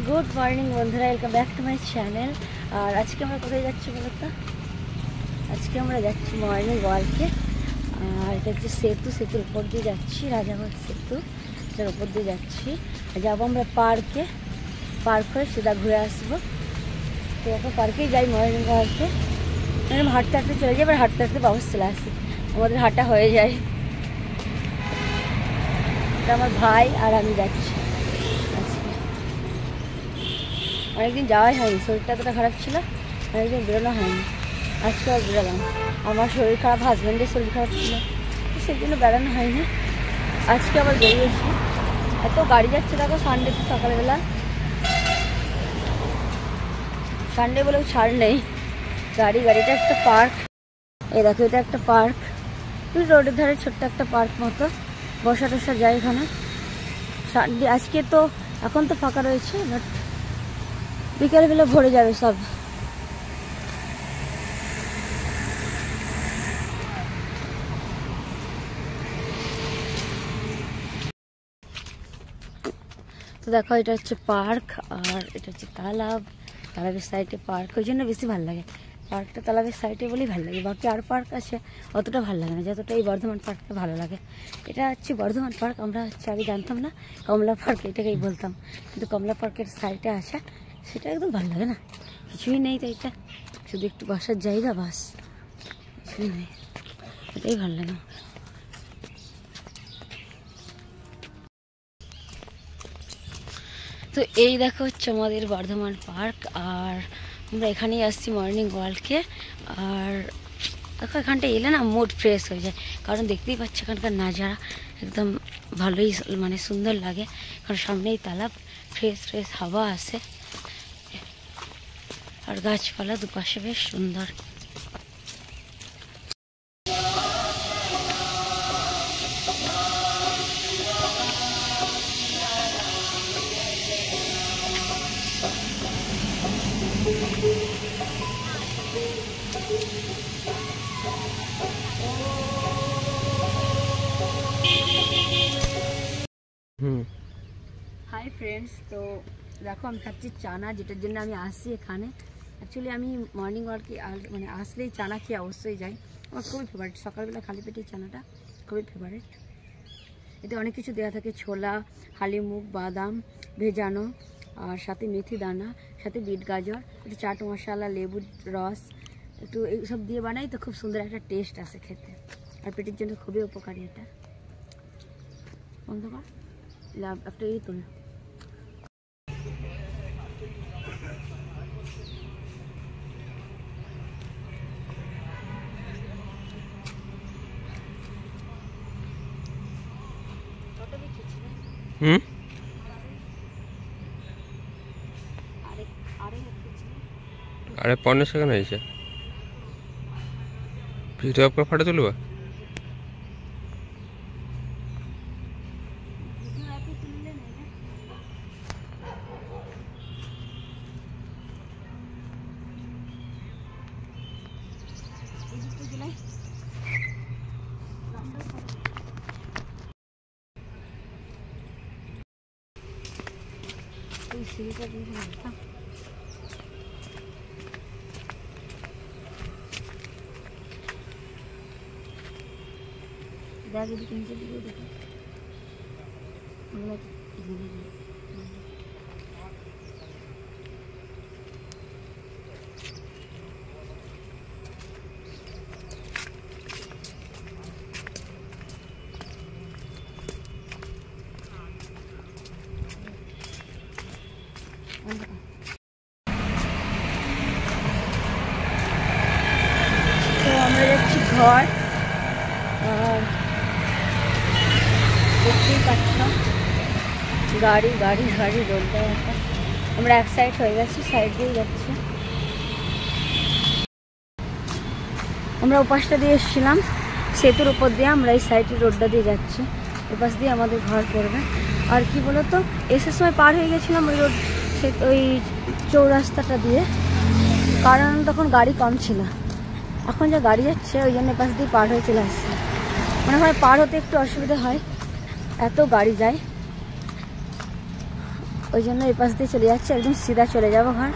Good morning বন্ধুরা, welcome back to my channel. আর আজকে আমরা কোথায় যাচ্ছি বলো তো? আজকে আমরা যাচ্ছি মর্নিং ওয়ার্কে। আর এটা হচ্ছে সেতুর উপর দিয়ে যাচ্ছি, রাজাবাগ সেতু, এটার উপর দিয়ে যাচ্ছি। যাবো আমরা পার্কে, পার্ক হয়ে সেটা ঘুরে আসবো। তো এখন পার্কেই যাই মর্নিং ওয়ার্কে। হাঁটতে হাঁটতে চলে যাই, এবার হাঁটতে হাঁটতে বাবু চলে আসি, আমাদের হাঁটা হয়ে যায়। এটা আমার ভাই আর আমি যাচ্ছি। অনেকদিন যাওয়াই হয়নি, শরীরটা এতটা খারাপ ছিল, অনেকদিন বেরোনো হয়নি। আজকে আর বেরোলাম, আমার শরীর খারাপ, হাজব্যান্ডের শরীর খারাপ ছিল, সেই জন্য বেড়ানো হয়নি। আজকে আবার বেরিয়েছি। এত গাড়ি যাচ্ছে দেখো, সানডেতে সকালবেলা, সানডে বলেও ছাড় নেই, গাড়িটা একটা পার্ক। এই দেখো, এটা একটা পার্ক, রোডের ধারে ছোট্ট একটা পার্ক মতো, বসা টসা যায় এখানে। সানডে আজকে তো, এখন তো ফাঁকা রয়েছে, বাট বিকেলবেলা ভরে যাবে সব। তো দেখো, এটা হচ্ছে পার্ক, আর এটা হচ্ছে তালাবের সাইডে পার্ক, ওই জন্য বেশি ভালো লাগে পার্কটা, তালাবের সাইডে বলেই ভালো লাগে। বাকি আর পার্ক আছে অতটা ভালো লাগে না যতটা এই বর্ধমান পার্কটা ভালো লাগে। এটা হচ্ছে বর্ধমান পার্ক, আমরা হচ্ছে আগে জানতাম না, কমলা পার্ক এটাকেই বলতাম, কিন্তু কমলা পার্কের সাইডে আসা সেটা একদম ভালো লাগে না, কিছুই নেই। তো এটা শুধু একটু বসার জায়গা, বাস, কিছুই নেই, এটাই ভালো লাগে। তো এই দেখো হচ্ছে আমাদের বর্ধমান পার্ক, আর আমরা এখানেই আসছি মর্নিং ওয়ার্কে। আর দেখো, এখানটা এলে না মুড ফ্রেশ হয়ে যায়, কারণ দেখতেই পাচ্ছি এখানকার নাজারা একদম ভালোই, মানে সুন্দর লাগে, কারণ সামনেই তালাব, ফ্রেশ হাওয়া আসে, আর গাছপালা দুপাশে বেশ সুন্দর। হাই ফ্রেন্ডস, তো দেখো আমি খাচ্ছি চানা, যেটার জন্য আমি আসছি এখানে। অ্যাকচুয়ালি আমি মর্নিং ওয়ার্কে মানে আসলেই চানা খেয়ে অবশ্যই যাই, আমার খুবই ফেভারিট। সকালবেলা খালি পেটে চানাটা খুবই ফেভারিট। এতে অনেক কিছু দেওয়া থাকে, ছোলা, হালি মুগ, বাদাম ভেজানো, আর সাথে মেথি দানা, সাথে বিট গাজর, একটু চাট মশলা, লেবুর রস, একটু এইসব দিয়ে বানাই, তো খুব সুন্দর একটা টেস্ট আসে খেতে, আর পেটের জন্য খুবই উপকারী এটা। বন্ধ কর, একটা এই তোল। আরে 15 সেকেন্ড হয়েছে, ভিডিও আপনার ফটো তুলবা? সিঁড়িটা দিয়ে দেখ, এদিকে নিচের দিকে দেখো, তো আমরা যাচ্ছি ঘর। আর দেখতেই পাচ্ছ গাড়ি রোডটা, আমরা এক সাইড হয়ে গেছি, সাইড দিয়ে যাচ্ছি। আমরা ওপাশটা দিয়ে এসেছিলাম সেতুর উপর দিয়ে, আমরা এই সাইডের রোডটা দিয়ে যাচ্ছি, ওপাশ দিয়ে আমাদের ঘর পড়বে। আর কি বলতো, এসের সময় পার হয়ে গেছিলাম ওই রোড, ওই চৌরাস্তাটা দিয়ে, কারণ তখন গাড়ি কম ছিল। এখন যা গাড়ি যাচ্ছে, ওই জন্য পাশ দিয়ে পার হয়ে চলে আসছে। মনে হয় পার হতে একটু অসুবিধা হয়, এত গাড়ি যায়। ওই জন্য এই পাশ দিয়ে চলে যাচ্ছে, একদম সিধা চলে যাবো ঘর।